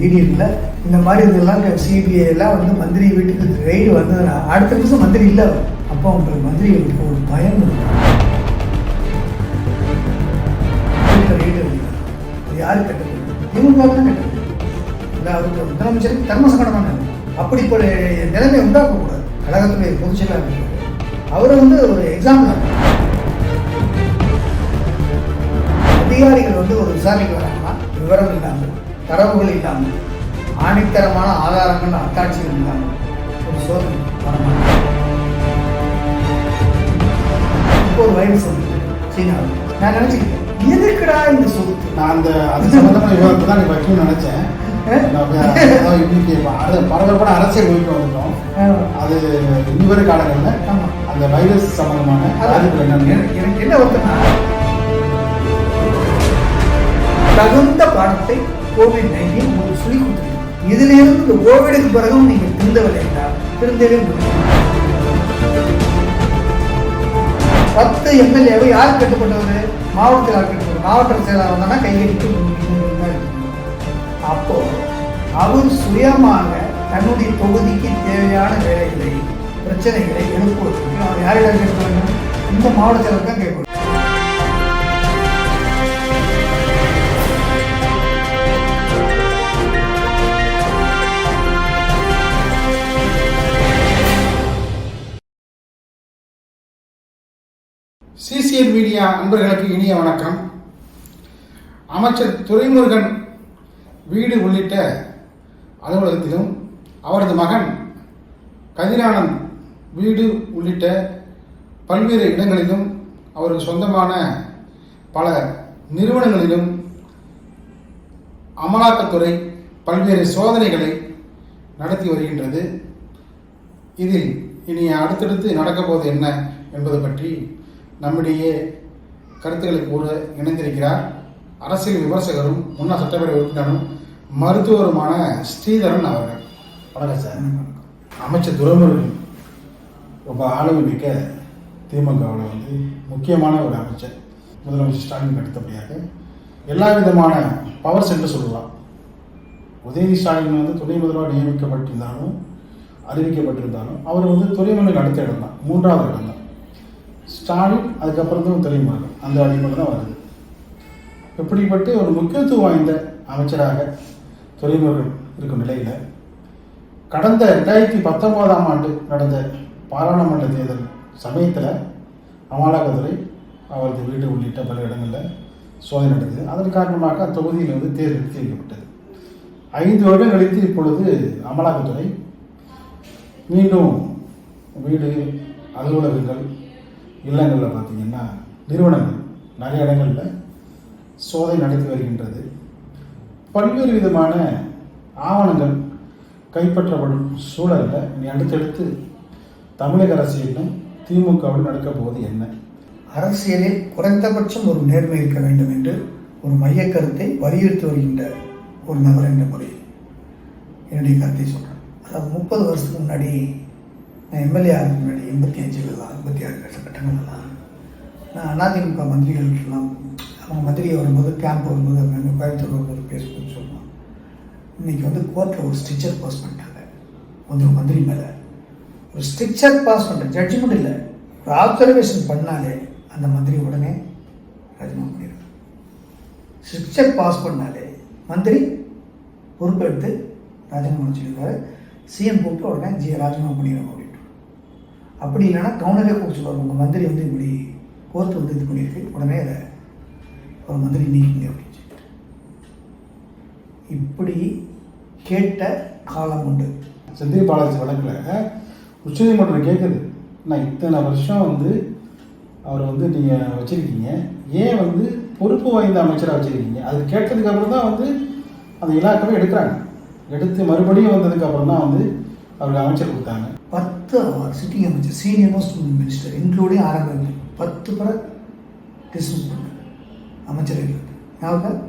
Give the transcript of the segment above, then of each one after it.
இடியில் இந்த மாதிரி இதெல்லாம் சிபிஐ எல்லாம் வந்து மந்திரி வீட்டுக்கு ரெய்டு வந்ததுன்னா அடுத்த நிமிஷம் மந்திரி இல்லை. அப்போ உங்களுக்கு மந்திரிகளுக்கு ஒரு பயம் இருக்கும். ரெய்டு அது யாரு கட்டது? திமுக தான் கட்டது. இல்லை அவருக்கு முதலமைச்சருக்கு தர்ம சங்கடமான அப்படி இப்போ நிலைமை உண்டாக்கக்கூடாது. கழகத்துடைய பொதுச் செயலாளர் அவரை வந்து ஒரு எக்ஸாம்பிள். அதிகாரிகள் வந்து ஒரு விசாரணைக்கு வராங்கன்னா விவரம் இல்லாமல், தரவுகள் இல்லாமல், ஆணித்தரமான ஆதாரங்கள் அத்தாட்சிகள் இல்லாமல் ஒரு சோதனை வரமாட்டாங்க. இப்போ ஒரு வைரஸ் வந்து சீனாவில் நான் நினச்சிக்கிட்டேன், எதுக்குடா இந்த சொத்து? நான் அது சம்பந்தமான விவாதத்தை தான் நீ வைக்கணும்னு நினச்சேன். இன்னைக்கு பரபரப்பான அரசியல் ஒழிக்க வந்துட்டோம். அது இனிவரும் காலங்களில் அந்த வைரஸ் சம்பந்தமான எனக்கு என்ன வருதுன்னா, தகுந்த பாடத்தை கோவிட்-19 உங்களுக்கு சொல்லி கொடுத்துருக்கு. இதிலிருந்து இந்த கோவிடுக்கு பிறகும் நீங்கள் திருந்தவில்லை என்றால் திருந்தவே முடியும். 10 எம்எல்ஏவை யார் கட்டுப்பட்டவர்? மாவட்டத்தில் யார் கட்டுப்பட்டவர்? மாவட்ட செயலாளர் வந்தானா கையெழுத்து. அப்போ அவர் சுயமாக தன்னுடைய தொகுதிக்கு தேவையான வேலைகளை, பிரச்சனைகளை எழுப்புவதற்கு அவர் யாரிடம் கேட்க வேண்டும்? இந்த மாவட்ட செயலர் தான் கேட்கணும். சிசிஎன் மீடியா நண்பர்களுக்கு இனிய வணக்கம். அமைச்சர் துரைமுருகன் வீடு உள்ளிட்ட அலுவலகத்திலும் அவரது மகன் கதிரானந்த் வீடு உள்ளிட்ட பல்வேறு இடங்களிலும் அவருக்கு சொந்தமான பல நிறுவனங்களிலும் அமலாக்கத்துறை பல்வேறு சோதனைகளை நடத்தி வருகின்றது. இதில் இனி அடுத்தடுத்து நடக்கப் போவது என்ன என்பது பற்றி நம்மிடையே கருத்துக்களை கூற இணைந்திருக்கிறார் அரசியல் விமர்சகரும் முன்னாள் சட்டப்பேரவை உறுப்பினரும் மருத்துவருமான ஸ்ரீதரன் அவர்கள். வணக்கம் சார். அமைச்சர் துரைமுருகன் ரொம்ப ஆளுமை மிக்க திமுகவில் வந்து முக்கியமான ஒரு அமைச்சர். முதலமைச்சர் ஸ்டாலின் அடுத்தபடியாக எல்லா விதமான பவர்ஸ் என்று சொல்லலாம். உதயநிதி ஸ்டாலின் வந்து துணை முதல்வர் நியமிக்கப்பட்டிருந்தாலும் அறிவிக்கப்பட்டிருந்தாலும் அவர் வந்து துரைமுருகன் அடுத்த இடம் தான், 3வது இடம் தான். ஸ்டாலின் அதுக்கப்புறம் தான் துரைமுருகன் அந்த அடிப்படை தான் வருது. இப்படிப்பட்டு ஒரு முக்கியத்துவம் வாய்ந்த அமைச்சராக துரைமுருகன் இருக்கும் நிலையில் கடந்த 2019ஆம் ஆண்டு நடந்த பாராளுமன்ற தேர்தல் சமயத்தில் அமலாக்கத்துறை அவரது வீடு உள்ளிட்ட பல இடங்களில் சோதனை நடந்தது. அதன் காரணமாக தொகுதியில் வந்து தேர்தல் நிறுத்தி வைக்கப்பட்டது. 5 வருடம் கழித்து இப்பொழுது அமலாக்கத்துறை மீண்டும் வீடு, அலுவலகங்கள், இல்லங்களில் பார்த்தீங்கன்னா நிறுவனங்கள் நிறைய இடங்களில் சோதனை நடத்தி வருகின்றது. பல்வேறு விதமான ஆவணங்கள் கைப்பற்றப்படும் சூழலில் இனி அடுத்தடுத்து தமிழக அரசியலிலும் திமுகவில் நடக்கப் போவது என்ன? அரசியலில் குறைந்தபட்சம் ஒரு நேர்மை இருக்க வேண்டும் என்று ஒரு மைய கருத்தை வலியுறுத்தி வருகின்ற ஒரு நபர் என்ற முறையில் என்னுடைய கருத்தை சொல்கிறேன். அதாவது 30 வருஷத்துக்கு முன்னாடி நான் எம்எல்ஏ ஆகிறதுக்கு முன்னாடி 86 கட்டங்கள்லாம் நான் அதிமுக மந்திரிகளுக்கெல்லாம் அவங்க மந்திரி வரும்போது கேம்ப் வரும்போது அவங்க கோயம்புத்தூர் வரும்போது பேசும்போது சொல்லலாம், இன்றைக்கி வந்து கோர்ட்டில் ஒரு ஸ்ட்ரிக்சர் பாஸ் பண்ணிட்டாங்க. ஒரு மந்திரி மேலே ஒரு ஸ்ட்ரிக்சர் பாஸ் பண்ணுற ஜட்ஜ்மெண்ட் இல்லை, ஒரு ஆப்சர்வேஷன் பண்ணாலே அந்த மந்திரி உடனே ராஜினாமா பண்ணிடுறாங்க. ஸ்ட்ரிக்சர் பாஸ் பண்ணாலே மந்திரி பொறுப்பெடுத்து ராஜினாமா சொல்லியிருக்காரு. சிஎம் கூப்பிட்டு உடனே ராஜினாமா பண்ணிடுவோம் அப்படின்ட்டு. அப்படி இல்லைன்னா கவுனரே கூப்பிட்டு சொல்லுவாங்க, உங்கள் மந்திரி வந்து இப்படி கோர்ட்டு வந்து இது பண்ணியிருக்கு, உடனே அதை ஒரு மந்திரி நீக்குங்க அப்படின்னு சொல்லிட்டு. இப்படி கேட்ட காலம் உண்டு. செந்தில் பாலாஜி வழக்கில் உச்சநீதிமன்றம் கேட்குது, நான் இத்தனை வருஷம் வந்து அவரை வந்து நீங்கள் வச்சுருக்கீங்க, ஏன் வந்து பொறுப்பு வாய்ந்த அமைச்சராக வச்சுருக்கீங்க? அது கேட்டதுக்கு அப்புறம் தான் வந்து அந்த இலாக்காவை எடுக்கிறாங்க. எடுத்து மறுபடியும் வந்ததுக்கப்புறம் தான் வந்து அவருக்கு அமைச்சர் கொடுத்தாங்க. 10 சிட்டிங் அமைச்சர், சீனியர் மோஸ்ட் மினிஸ்டர் இன்க்ளூடிங் ஆரம்பி 10 பேரை டிஸ்மிஸ் பண்ணாங்க அமைச்சர்கள். ஞாபகம்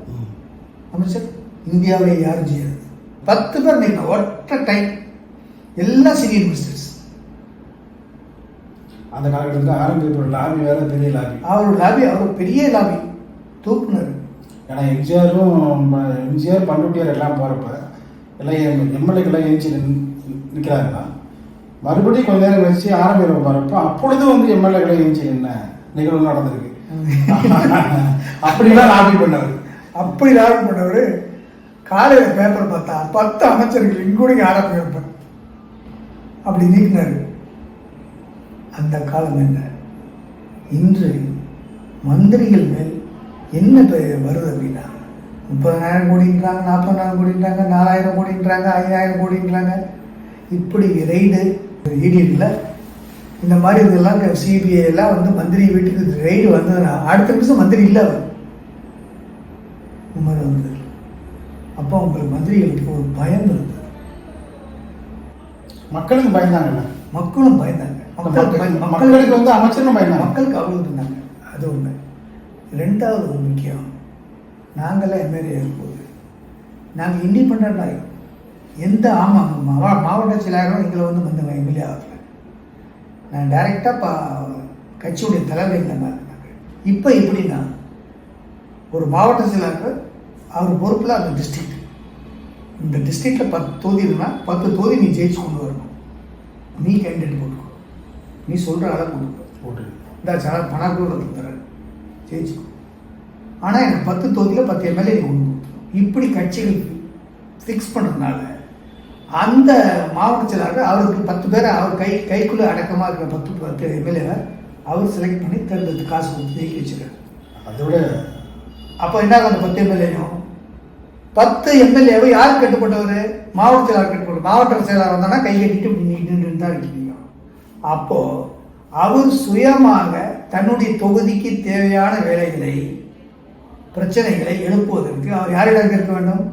அமைச்சர் இந்தியாவிலே யாரும் செய்யாது. 10 பேர் நீங்க ஒற்ற டைம், எல்லா சீனியர் மினிஸ்டர்ஸ். அந்த காலகட்டத்தில் ஆரம்பித்த லாபி வேற பெரிய லாபி. அவர் லாபி, அவர் பெரிய லாபி தூக்குனர். ஏன்னா எம்ஜிஆர் பண்ருட்டியார் எல்லாம் போகிறப்ப எல்லாம் எம்எல்ஏக்கெல்லாம் எழுச்சி நிற்கிறாங்கன்னா மறுபடியும் கொஞ்ச நேரம் கழிச்சு ஆரம்பிக்கிற போகிறப்ப அப்பொழுதும் வந்து எம்எல்ஏக்களை எழுச்சி நின்ன நிகழ்வு நடந்திருக்கு. அப்படிலாம் லாபி பண்ணவர். அப்படி லாபி பண்ணவர் காலையில் பேப்பர் பார்த்தா 10 அமைச்சர்கள் இங்கூட ஆரம்பிப்பார் அப்படி நீக்கினார். அந்த காலம் என்ன? இன்று மந்திரிகள் மேல் என்ன வருது அப்படின்னா 30,000 கோடின்றாங்க, 40,000 கோடின்றாங்க, 4,000 கோடின்றாங்க, 5,000 கோடின்றாங்க. இப்படி ரெய்டு இடியில் இந்த மாதிரி இதெல்லாம் சிபிஐ எல்லாம் வந்து மந்திரி வீட்டுக்கு ரெய்டு வந்ததுன்னா அடுத்த நிமிஷம் மந்திரி இல்லை அவர் இந்த மாதிரி வந்தது. அப்போ உங்களுக்கு மந்திரிகளுக்கு ஒரு பயம் இருந்தது. மக்களுக்கு பயந்தாங்கல்ல, மக்களும் பயந்தாங்க. மக்களுக்கு வந்து அமைச்சரும் பயந்தாங்க, மக்களுக்கு அவ்வளவு இருந்தாங்க. அது ஒன்று. ரெண்டாவது ஒரு முக்கியம், நாங்களாம் எம்எல்ஏ இருக்கும்போது நாங்கள் இண்டிபெண்டாக இருக்கோம். எந்த மாவட்ட செயலாளரும் எங்களை வந்து வந்தவங்க எம்எல்ஏ ஆகல. நான் டைரெக்டாக கட்சியுடைய தலைவர்கள் இருந்தாங்க. இப்போ எப்படின்னா ஒரு மாவட்ட செயலாளர் அவர் பொறுப்பில் அந்த டிஸ்ட்ரிக்ட், இந்த டிஸ்ட்ரிக்டில் 10 தொகுதி இருந்தால் 10 தொகுதி நீ ஜெயிச்சு கொண்டு வரணும். நீ கேண்டிடேட் போட்டுக்கோ, நீ சொல்கிற அளவு போட்டு இந்த பணக்கூட தர ஜெயிச்சுக்கோ. ஆனால் எனக்கு 10 தொகுதியில் 10 எம்எல்ஏ கொண்டு கொடுத்துரும். இப்படி கட்சிகள் ஃபிக்ஸ் பண்ணுறதுனால அந்த மாவட்ட செயலாளர் அவருக்கு 10 பேரை அவர் கைக்குள்ளே அடக்கமாக இருக்கிற 10 எம்எல்ஏவை அவர் செலக்ட் பண்ணி தேர்ந்தெடுத்து காசு கொடுத்து ஜெயிக்க வச்சுருக்காரு. அதோட அப்போ என்ன அந்த 10 எம்எல்ஏயும் 10 எம்எல்ஏவை யார் கட்டுப்பட்டவர்? மாவட்ட செயலாளர் கட்டுப்பட்டு. மாவட்ட செயலாளர் வந்தானா கை கட்டிட்டு நின்று தான் இருக்கீங்க. அப்போது அவர் சுயமாக தன்னுடைய தொகுதிக்கு தேவையான வேலைகளை பிரச்சனைகளை எழுப்புவதற்கு அவர் யாரிடம் கேட்க வேண்டும்?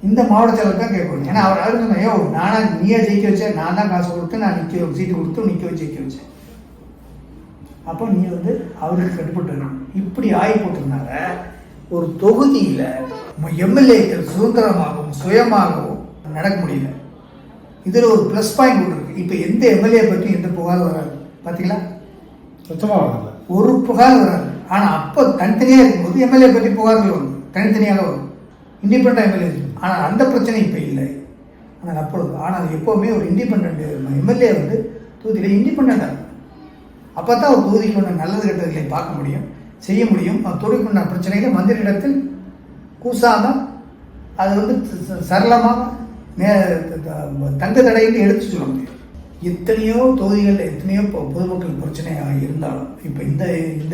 இந்த மாவட்ட செயலர் தான் கேட்கணும். ஏன்னா அவர் யாரும் ஐயோ நானா நீயே ஜெயிக்க வச்சேன், நான் தான் காசு கொடுத்து நான் சீட்டு கொடுத்து நிற்க வச்சு ஜெயிக்க வச்சேன். அப்போ நீ வந்து அவருக்கு கட்டுப்பட்டு வரணும். இப்படி ஆகி போட்டதுனால ஒரு தொகுதியில் எம்எல்ஏக்கள் சுதந்திரமாகவும் சுயமாகவும் நடக்க முடியல. இதில் ஒரு ப்ளஸ் பாயிண்ட் ஒன்று இருக்குது. இப்போ எந்த எம்எல்ஏ பற்றி எந்த புகாரும் வராது. பார்த்தீங்களா? சுத்தமாக வராது, ஒரு புகார் வராது. ஆனால் அப்போ தனித்தனியாக இருக்கும்போது எம்எல்ஏ பற்றி புகார்கள் வரும், தனித்தனியாக வரும், இண்டிபெண்டாக எம்எல்ஏ. ஆனால் அந்த பிரச்சனை இப்போ இல்லை. ஆனால் எப்போவுமே ஒரு இண்டிபெண்ட் எம்எல்ஏ வந்து தொகுதியில் இண்டிபெண்டாக இருக்கும். அப்போ தான் ஒரு தொகுதிக்கு ஒன்று நல்லது கெட்டதுகளை பார்க்க முடியும், செய்ய முடியும். தொகுதிக்குண்டான பிரச்சனைகளை மந்திரியிடத்தில் கூசாமல் அது வந்து சரளமாக தங்க தடையிட்டு எடுத்து சொல்ல முடியும். எத்தனையோ தொகுதிகளில் எத்தனையோ பொதுமக்கள் பிரச்சனையாக இருந்தாலும் இப்போ இந்த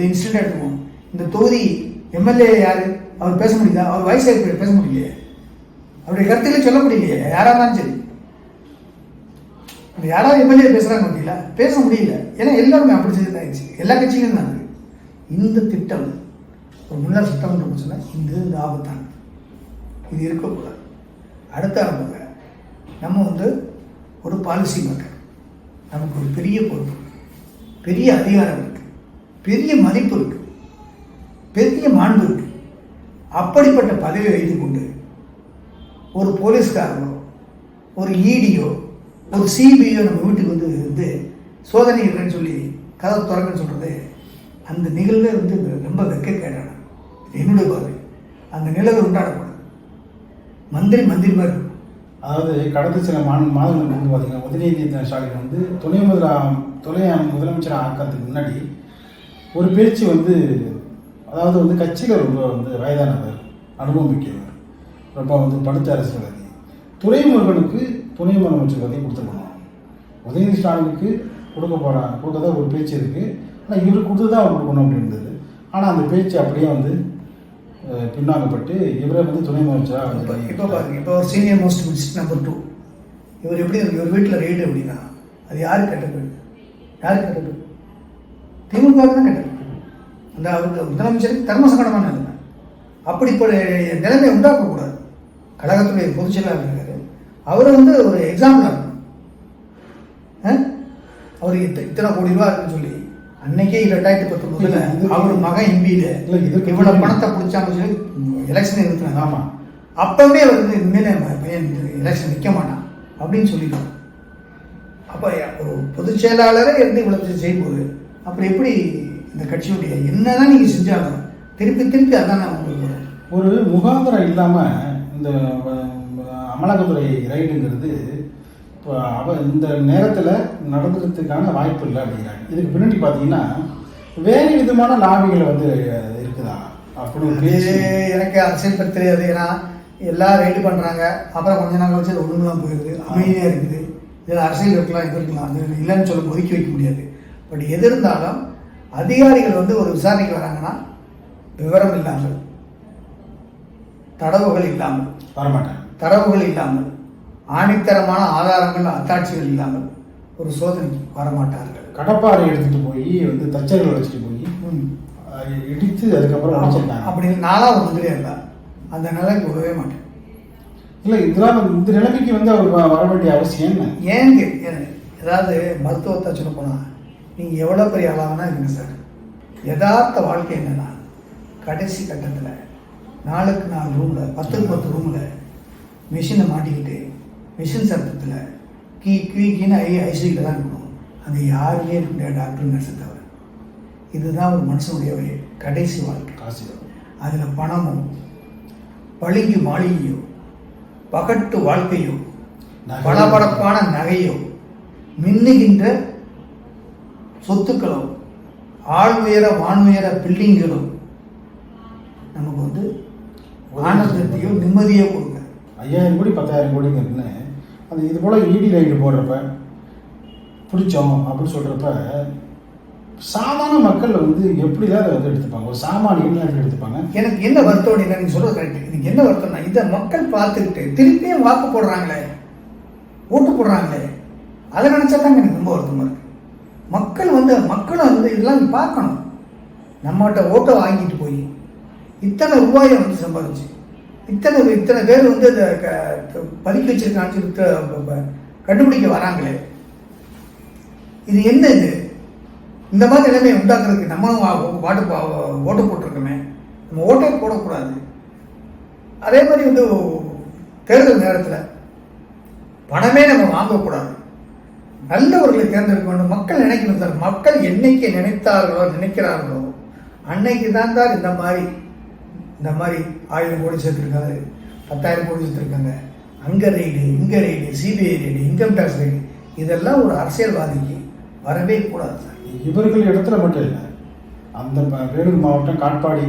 இன்சிடென்ட் எடுத்துக்குவோம். இந்த தொகுதி எம்எல்ஏ யார்? அவர் பேச முடியுதா? அவர் வயசு பேச முடியலையே, அவருடைய கருத்துக்களை சொல்ல முடியலையே. யாராக இருந்தாலும் சரி, யாராவது எம்எல்ஏ பேசுகிறாங்க பார்த்தீங்களா? பேச முடியல. ஏன்னா எல்லாருமே அப்படி செய்தாச்சு, எல்லா கட்சிகளும் தான். இந்த திட்டம் ஒரு முன்னாள் சட்டமன்ற சொன்னால் இந்த ஆபத்தான இது இருக்கக்கூடாது. அடுத்த ஆரம்பங்க நம்ம வந்து ஒரு பாலிசி மேக்கர், நமக்கு ஒரு பெரிய பொறுப்பு, பெரிய அதிகாரம் இருக்குது, பெரிய மதிப்பு இருக்குது, பெரிய மாண்பு இருக்குது. அப்படிப்பட்ட பதவியை வைத்து கொண்டு ஒரு போலீஸ்காரனோ ஒரு இடியோ ஒரு சிபிஐயோ நம்ம வீட்டுக்கு வந்து சோதனை இல்லைன்னு சொல்லி கதவை திறக்கன்னு சொல்கிறது, அந்த நிகழ்வே வந்து ரொம்ப வெட்கக்கேடான என்னுடைய பார்வை. அந்த நிகழ்வு உண்டாடக்கூடாது. மந்திரி மாதிரி இருக்கும். அதாவது கடந்த சில மாதங்களுக்கு வந்து பார்த்தீங்கன்னா உதயநிதி ஸ்டாலின் வந்து துணை முதலமைச்சர் ஆக்கிறதுக்கு முன்னாடி ஒரு பேச்சு வந்து, அதாவது வந்து கட்சியில் ரொம்ப வந்து வயதானவர், அனுபவம் மிக்கவர், ரொம்ப வந்து படுத்த அரசியல்வாதி, துரைமுருகனுக்கு துணை முதலமைச்சர் பதவி கொடுத்துருக்கணும், உதயநிதி ஸ்டாலினுக்கு கொடுக்கறதா ஒரு பேச்சு இருக்குது. ஆனால் இவர் கொடுத்து தான் அவர் கொடுக்கணும் அப்படின்னு இருந்தது. ஆனால் அந்த பேச்சு அப்படியே வந்து பின்னாங்கப்பட்டு இவரை வந்து துணை முதலமைச்சராக வந்து இப்போ பாருங்க, இப்போ ஒரு சீனியர் மோஸ்ட் மினிஸ்டர் நம்பர் 2 இவர் எப்படி இவர் வீட்டில் ரெய்டு அப்படின்னா அது யாரு கெட்டது? யாரு கெட்டது? திமுக தான் கெட்டது. அந்த அவருக்கு முதலமைச்சருக்கு தர்ம சங்கடமான நிலைமை. அப்படி இப்போ நிலைமை உண்டாக்கக்கூடாது. கழகத்துடைய பொதுச் செயலாளர் இருக்காரு, அவரை வந்து ஒரு எக்ஸாம்பிளாக இருக்கணும். அவர் இத்தனை கோடி ரூபா இருக்குன்னு சொல்லி அன்னைக்கே 2019 அவர் மகன் எம்பியில் இவ்வளவு பணத்தை பிடிச்சாங்கன்னு சொல்லி எலெக்ஷன் நிறுத்தினாங்க. ஆமாம், அப்பவே அவர் வந்து இனிமேல் பையன் எலெக்ஷன் நிற்க மாட்டான் அப்படின்னு சொல்லிடுவாங்க. அப்போ ஒரு பொதுச் செயலாளரே இருந்து இவ்வளவு செய்யும்போது அப்புறம் எப்படி இந்த கட்சியுடைய என்னதான் நீங்கள் செஞ்சாலும் திருப்பி திருப்பி அதான் நான் உங்களுக்கு சொல்றேன். ஒரு முகாந்திரம் இல்லாமல் இந்த அமலாக்கத்துறை ரைடுங்கிறது இப்போ இந்த நேரத்தில் நடந்துக்கிறதுக்கான வாய்ப்பு இல்லை அப்படிங்கிறாங்க. இதுக்கு பின்னாடி பார்த்தீங்கன்னா வேறு விதமான லாபிகளை வந்து இருக்குதா அப்படின்னு எனக்கு அரசியல் பற்றி தெரியாது. ஏன்னா எல்லாம் ரைடு பண்ணுறாங்க, அப்புறம் கொஞ்ச நாள் வச்சு அது ஒன்றுலாம் போயிடுது, அமைதியாக இருக்குது. இதில் அரசியல் இருக்கலாம், இது இருக்கலாம், அது இல்லைன்னு சொல்ல ஒதுக்கி வைக்க முடியாது. பட் எது இருந்தாலும் அதிகாரிகள் வந்து ஒரு விசாரணைக்கு வராங்கன்னா விவரம் இல்லாமல், தடவுகள் இல்லாமல், வரமாட்டாங்க, தரவுகள் இல்லாமல், ஆணித்தரமான ஆதாரங்கள் அத்தாட்சிகள் இல்லாமல் ஒரு சோதனைக்கு வரமாட்டார்கள். கடப்பாறை எடுத்துட்டு போய் வந்து தச்சர்கள் வச்சுட்டு போய் இடித்து அதுக்கப்புறம் வச்சிருக்காங்க. அப்படி நாளாக ஒரு மந்திரியாக இருந்தால் அந்த நிலைக்கு விடவே மாட்டேன். இல்லை இதெல்லாம் இந்த நிலைமைக்கு வந்து அவர் வர வேண்டிய அவசியம் என்ன? ஏன்னு ஏதாவது மருத்துவத்தை சொல்ல போனால் நீங்கள் எவ்வளோ பெரிய ஆளாகனா இருங்க சார். யதார்த்த வாழ்க்கை என்னன்னா கடைசி கட்டத்தில் 4க்கு 4 ரூமில் 10க்கு 10 ரூமில் மிஷினை மாட்டிக்கிட்டு மிஷின் சத்தத்தில் கீன்னு ஐசியில் தான் இருக்கணும். அங்கே யாருமே இருக்க முடியாது, டாக்டர் நர்ஸை தவிர. இதுதான் ஒரு மனுஷனுடைய கடைசி வாழ்க்கை. காசு அதில் பணமும் பளிங்கு மாளிகையோ பகட்டு வாழ்க்கையோ பளபளப்பான நகையோ மின்னுகின்ற சொத்துக்களோ ஆழ்வுயர வானுயர பில்டிங்களோ நமக்கு வந்து ஆனந்தத்தையோ நிம்மதியோ கொடுங்க. 5000 கோடி 10,000 கோடிங்கிறதுன்னு அது இது போல் இடி ரைடு போடுறப்ப பிடிச்சோம் அப்படின்னு சொல்கிறப்ப சாதாரண மக்கள் வந்து எப்படிதான் அதை வந்து எடுத்துப்பாங்க? ஒரு சாமானியன் எப்படி எடுத்துப்பாங்க? எனக்கு என்ன வருத்தம் இல்லை, நீங்கள் சொல்கிறது கரெக்டு. எனக்கு என்ன வருத்தம்னா இதை மக்கள் பார்த்துக்கிட்டு திருப்பியும் வாக்கு போடுறாங்களே, ஓட்டு போடுறாங்களே, அதை நினச்சா தாங்க எனக்கு ரொம்ப வருத்தமாக இருக்குது. மக்களும் வந்து இதெல்லாம் பார்க்கணும். நம்மகிட்ட ஓட்டை வாங்கிட்டு போய் இத்தனை ரூபாயை வந்து சம்பாதிச்சு இத்தனை பேர் வந்து அதை பதுக்கி வச்சிருக்கான்னு கண்டுபிடிக்க வராங்களே, இது என்ன? இது இந்த மாதிரி நிலைமையை உண்டாக்குறதுக்கு நம்மளும் ஓட்டு போட்டிருக்கோமே, நம்ம ஓட்டே போடக்கூடாது. அதே மாதிரி வந்து தேர்தல் நேரத்தில் பணமே நம்ம வாங்கக்கூடாது, நல்லவர்களை தேர்ந்தெடுக்க வேண்டும். மக்கள் நினைக்கணும் சார். மக்கள் என்னைக்கு நினைக்கிறார்களோ அன்னைக்கு தான் சார் இந்த மாதிரி 1000 கோடி சேர்த்துருக்காங்க, 10,000 கோடி சேர்த்துருக்காங்க, அங்கே ரைடு, இங்கே raid, CBI raid, income tax raid, இதெல்லாம் ஒரு அரசியல்வாதிக்கு வரவே கூடாது சார். இவர்கள் இடத்துல மட்டும் இல்லை, அந்த வேலூர் மாவட்டம் காட்பாடி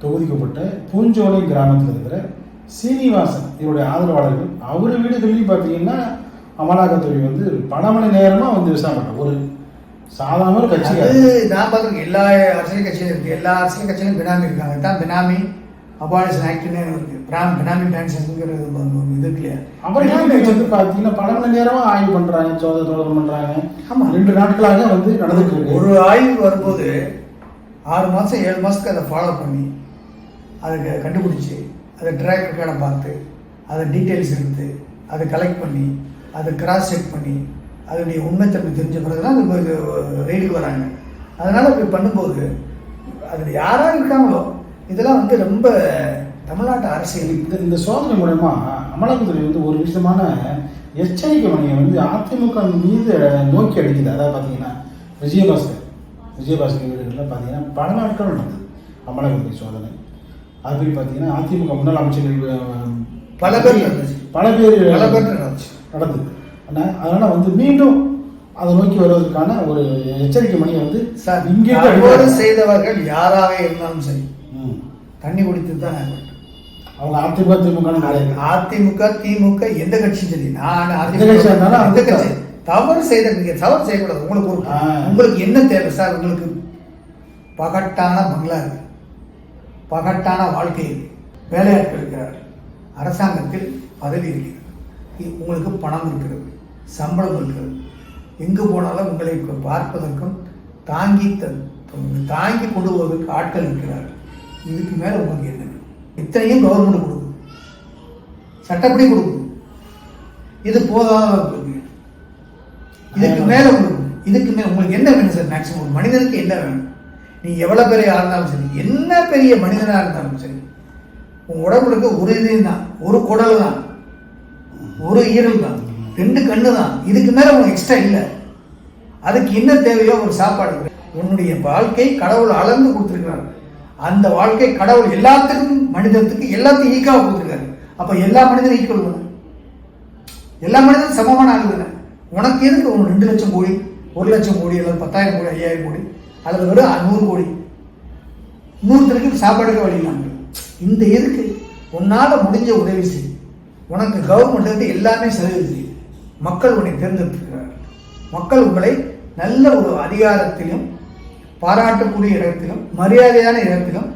தொகுதிக்கப்பட்ட பூஞ்சோலை கிராமத்தில் இருக்கிற சீனிவாசன் இவருடைய ஆதரவாளர்கள் அவர் வீடுகளிலும் பார்த்தீங்கன்னா அமலாக்கத்துறை வந்து பல மணி நேரமாக வந்து விசாரணை. ஒரு சாதாரண கட்சி நான் பார்த்துருக்கேன். எல்லா அரசியல் கட்சியிலும் இருக்குது. எல்லா அரசியல் கட்சியிலும் பினாமி இருக்காங்க. தான் பினாமி அபாலிஷன் ஆக்ட்னு இருக்குது. பினாமி டான்ஸ்ங்கிற இது இருக்கு இல்லையா? அப்புறம் வந்து பார்த்தீங்கன்னா பல மணி நேரமாக ஆய்வு பண்ணுறாங்க, சோதனை பண்ணுறாங்க. ஆமாம், 2 நாட்களாக வந்து நடந்துட்டு இருக்கு. ஒரு ஆய்வுக்கு வரும்போது 6 மாதம் 7 மாதத்துக்கு அதை ஃபாலோ பண்ணி அதை கண்டுபிடிச்சி அதை ட்ராக் ரெக்கார்டை பார்த்து அதை டீட்டெயில்ஸ் எடுத்து அதை கலெக்ட் பண்ணி அதை கிராஸ் செக் பண்ணி அதனுடைய உண்மைத்தன்மை தெரிஞ்ச பிறகு தான் அது ரைடுக்கு வராங்க. அதனால் இப்படி பண்ணும்போது அதில் யாராக இருக்காங்களோ இதெல்லாம் வந்து ரொம்ப தமிழ்நாட்டு அரசியல். இந்த சோதனை மூலமா அமலாக்கத்துறை வந்து ஒரு விதமான எச்சரிக்கை மணியை வந்து அதிமுக மீது நோக்கி அடிக்குது. அதாவது பார்த்தீங்கன்னா விஜயபாஸ்கர் வீடுகளில் பார்த்தீங்கன்னா பல நாட்கள் நடந்தது அமலாக்கத்துறை சோதனை. அதுபடி பார்த்தீங்கன்னா அதிமுக முன்னாள் அமைச்சர்கள் பல பேர் நடந்தது. அதனால் வந்து மீண்டும் அதை நோக்கி வருவதற்கான ஒரு எச்சரிக்கை மணியை வந்து சார் இங்கே செய்தவர்கள் யாராக இருந்தாலும் சரி தண்ணி குடித்து தான் அவங்க அதிமுக திமுக எந்த கட்சியும் சரி, நான் அந்த கட்சி தவறு செய்யக்கூடாது. உங்களுக்கு என்ன தேவை சார்? உங்களுக்கு பகட்டான பங்களா இருக்கு, பகட்டான வாழ்க்கை, வேலையாட்கள் இருக்கிறார், அரசாங்கத்தில் பதவி இருக்கிறது, உங்களுக்கு பணம் இருக்கிறது, சம்பளம் இருக்கிறது, எங்கு போனாலும் உங்களை பார்ப்பதற்கும் தாங்கி கொண்டு போவதற்கு ஆட்கள் இருக்கிறார். இதுக்கு மேலே உங்களுக்கு என்ன? இத்தனையும் கவர்மெண்ட் கொடுக்குது, சட்டப்படி கொடுக்குது. இது போதாத இதுக்கு மேலே உங்களுக்கு என்ன வேணும் சார்? மேக்சிமம் ஒரு மனிதனுக்கு என்ன வேணும்? நீ எவ்வளோ பெரிய ஆளாக இருந்தாலும் சரி, என்ன பெரிய மனிதனாக இருந்தாலும் சரி, உங்கள் உடம்புக்கு ஒரு இதயம் தான், ஒரு குடல் தான், ஒரு ஈரல் தான், 2 கண்ணு தான். இதுக்கு மேலே உங்களுக்கு எக்ஸ்ட்ரா இல்லை. அதுக்கு என்ன தேவையோ ஒரு சாப்பாடு. உன்னுடைய வாழ்க்கை கடவுள் அளந்து கொடுத்துருக்கிறார். அந்த வாழ்க்கை கடவுள் எல்லாத்துக்கும் மனிதத்துக்கு எல்லாத்தையும் ஈக்காக கொடுத்துருக்காரு. அப்போ எல்லா மனிதனும் ஈக்குவல் தானே, எல்லா மனிதனும் சமமான ஆள் தானே. உனக்கு எதுக்கு ஒரு 2 லட்சம் கோடி, 1 லட்சம் கோடி, அல்லது 10,000 கோடி, 5,000 கோடி, அல்லது வெறும் 100 கோடி, 100 சாப்பாடுக்கு வழி இல்லாமல் இந்த எதுக்கு? உன்னால் முடிஞ்ச உதவி செய். உனக்கு கவர்மெண்ட் வந்து எல்லாமே சலுகை செய்யுது. மக்கள் உன்னை தேர்ந்தெடுத்துக்கிறார்கள். மக்கள் உங்களை நல்ல ஒரு அதிகாரத்திலும் பாராட்டக்கூடிய இடத்திலும் மரியாதையான இடத்திலும்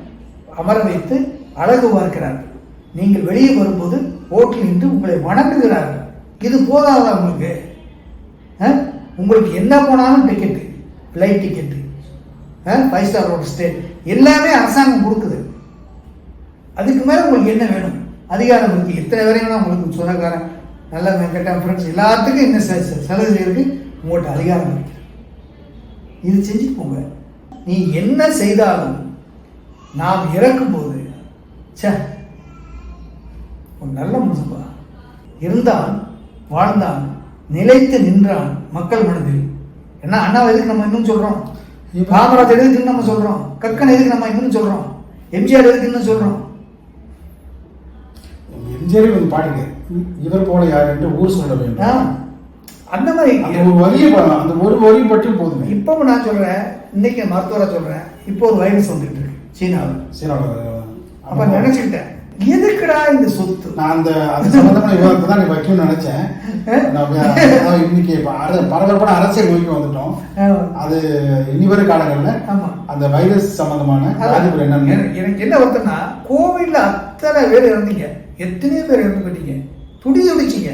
அமர வைத்து அழகு பார்க்கிறார்கள். நீங்கள் வெளியே வரும்போது ஓட்டில் நின்று உங்களை வணங்குகிறார்கள். இது போதாதா உங்களுக்கு? உங்களுக்கு என்ன போனாலும் ticket, flight ticket, 5 star hotel stay எல்லாமே அரசாங்கம் கொடுக்குது. அதுக்கு மேலே உங்களுக்கு என்ன வேணும்? அதிகாரம் இருக்குது. எத்தனை வரையும் உங்களுக்கு சொந்தக்காரன் நல்ல கெட்ட ஃப்ரெண்ட்ஸ் எல்லாத்துக்கும் என்ன சலுகை இருக்கு. உங்கள்கிட்ட அதிகாரம் இருக்கு. இது செஞ்சுட்டு போங்க. நீ என்ன செய்தாலும் நாம் இறக்கும்போது ஒரு நல்ல மனுஷப்பா இருந்தான், வாழ்ந்தான், நிலைத்து நின்றான் மக்கள் மனதில். ஏன்னா அண்ணாவை எதுக்கு நம்ம இன்னும் சொல்றோம், காமராஜர் எதுக்கு நம்ம சொல்றோம், கக்கன் எதுக்கு நம்ம இன்னும் சொல்றோம், எம்ஜிஆர் எதுக்கு இன்னும் சொல்றோம். எம்ஜிஆர் வந்து பாடுங்க, இவர் போல யார் என்று ஊர் சொல்ல வேண்டும். அந்த மாதிரி ஒரு வரியை பாடலாம், அந்த ஒரு வரி மட்டும் போதும். இப்போ நான் சொல்றேன், இன்னைக்கு மருத்துவரை சொல்றேன், இப்போ ஒரு வைரஸ் வந்துட்டு இருக்கு சீனாவில். அப்ப நினைச்சுக்கிட்டேன், எதுக்குடா இந்த சொத்து? நான் அந்த சம்பந்தமான விவாதத்தை தான் நீ வைக்கணும்னு நினைச்சேன். இன்னைக்கு பரபரப்பான அரசியல் நோக்கி வந்துட்டோம். அது இனி வரும் காலங்களில் அந்த வைரஸ் சம்பந்தமான என்னன்னு எனக்கு என்ன வருத்தம்னா, கோவிட்ல அத்தனை பேர் இறந்தீங்க, எத்தனையோ பேர் இறந்து போயிட்டீங்க, துடிச்சிங்க.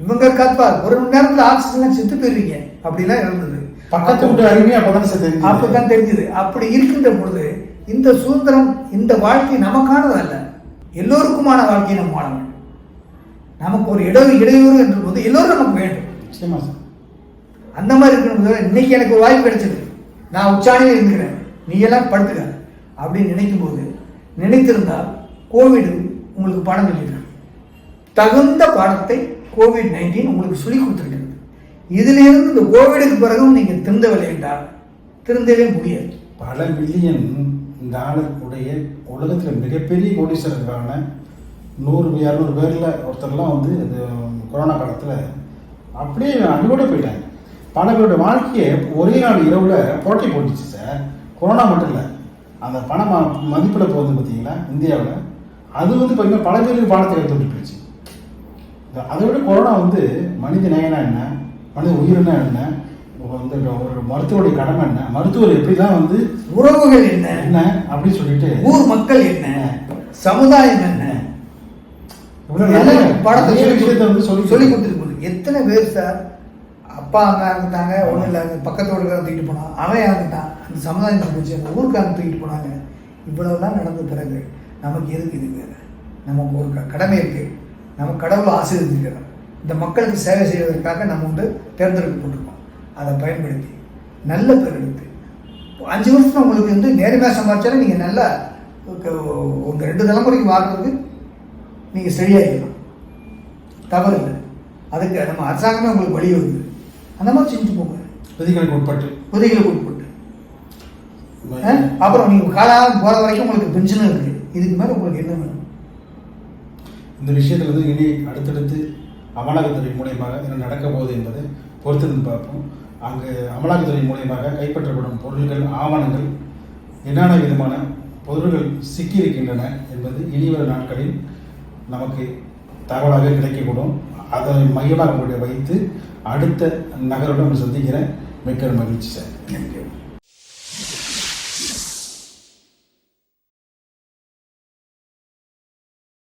இவங்க காப்பா 1 மணி நேரத்தில் ஆக்சிஜன் செத்து போயிருவீங்க. அப்படிலாம் இருந்தது. பக்கத்து விட்டு அருமையா அப்பதான் தெரிஞ்சது. அப்படி இருக்கின்ற பொழுது இந்த சுதந்திரம், இந்த வாழ்க்கை நமக்கானது அல்ல, எல்லோருக்குமான வாழ்க்கையை நம்ம வாழ வேண்டும். நமக்கு ஒரு இடையூறு என்ற போது எல்லோரும் நமக்கு வேண்டும். அந்த மாதிரி இருக்கணும். இன்னைக்கு எனக்கு வாய்ப்பு கிடைச்சது, நான் உச்சாணியில் இருக்கிறேன், நீ எல்லாம் படுத்துக்க அப்படின்னு நினைக்கும் போது, நினைத்திருந்தால் கோவிட் உங்களுக்கு பாடம் சொல்லியிருக்கு. தகுந்த பாடத்தை COVID-19 உங்களுக்கு சொல்லி கொடுத்துருக்கிறது. இதிலிருந்து இந்த கோவிடுக்கு பிறகும் நீங்கள் திருந்தவில்லை என்றால் திருந்தவே முடியாது. பல மில்லியன் இந்த ஆளுடைய உலகத்தில் மிகப்பெரிய கோடீஸ்வரர்களான 100-200 பேரில் ஒருத்தர்லாம் வந்து இந்த கொரோனா காலத்தில் அப்படியே அடியோடு போயிட்டாங்க. பல பேருடைய வாழ்க்கையை ஒரே நாள் இரவில் புரட்டி போட்டுச்சு சார். கொரோனா மட்டும் இல்லை, அந்த பண மதிப்பிட போகுது பார்த்தீங்களா இந்தியாவில், அது வந்து பார்த்தீங்கன்னா பல பேருக்கு பாடத்தை எடுத்துட்டு போயிடுச்சு. அதை விட கொரோனா வந்து மனித நேயனா என்ன, மனித உயிரினா என்ன, வந்து ஒரு மருத்துவருடைய கடமை என்ன, மருத்துவர் எப்படிலாம் வந்து உறவுகள் என்ன என்ன அப்படின்னு சொல்லிட்டு, ஊர் மக்கள் என்ன, சமுதாயம் என்ன, பாடத்தை விஷயத்தை வந்து சொல்லி கொடுத்துருக்கு. எத்தனை பேர் சார் அப்பா அங்கே இருந்துட்டாங்க, ஒன்றும் இல்லை, பக்கத்தோடு தூக்கிட்டு போனான், அவன் இறந்துட்டான், அந்த சமுதாயம் போச்சு, அந்த ஊருக்காக தூக்கிட்டு போனாங்க. இவ்வளவுதான் நடந்த பிறகு நமக்கு எதுக்கு இது வேறு? நமக்கு ஒரு கடமை இருக்குது. நம்ம கடவுளை ஆசீர்வதிக்கிறோம். இந்த மக்களுக்கு சேவை செய்வதற்காக நம்ம வந்து தேர்ந்தெடுக்கப்பட்டிருக்கோம். அதை பயன்படுத்தி நல்ல பேர் எடுத்து 5 வருஷம் உங்களுக்கு வந்து நேர்மையாக சம்பாதிச்சாலும் நீங்கள் நல்லா உங்கள் 2 தலைமுறைக்கு வாழ்றதுக்கு நீங்கள் சரியாகிடலாம், தவறு இல்லை. அதுக்கு நம்ம அரசாங்கமே உங்களுக்கு வழி வருது. அந்த மாதிரி செஞ்சு போங்க, விதிகளுக்கு உட்பட்டு. அப்புறம் நீங்கள் காலம் போகிற வரைக்கும் உங்களுக்கு பென்ஷனும் இருக்குது. இதுக்கு மேலே உங்களுக்கு என்ன வேணும்? இந்த விஷயத்தில் வந்து இனி அடுத்தடுத்து அமலாக்கத்துறை மூலியமாக என்ன நடக்க போகுது என்பதை பொறுத்திருந்து பார்ப்போம். அங்கு அமலாக்கத்துறை மூலியமாக கைப்பற்றப்படும் பொருட்கள், ஆவணங்கள், என்னென்ன விதமான பொருட்கள் சிக்கியிருக்கின்றன என்பது இனிவரும் நாட்களில் நமக்கு தகவலாக கிடைக்கக்கூடும். அதை மையமாக வைத்து அடுத்த நகருடன் சந்திக்கிறேன். மிக்க மகிழ்ச்சி சார்.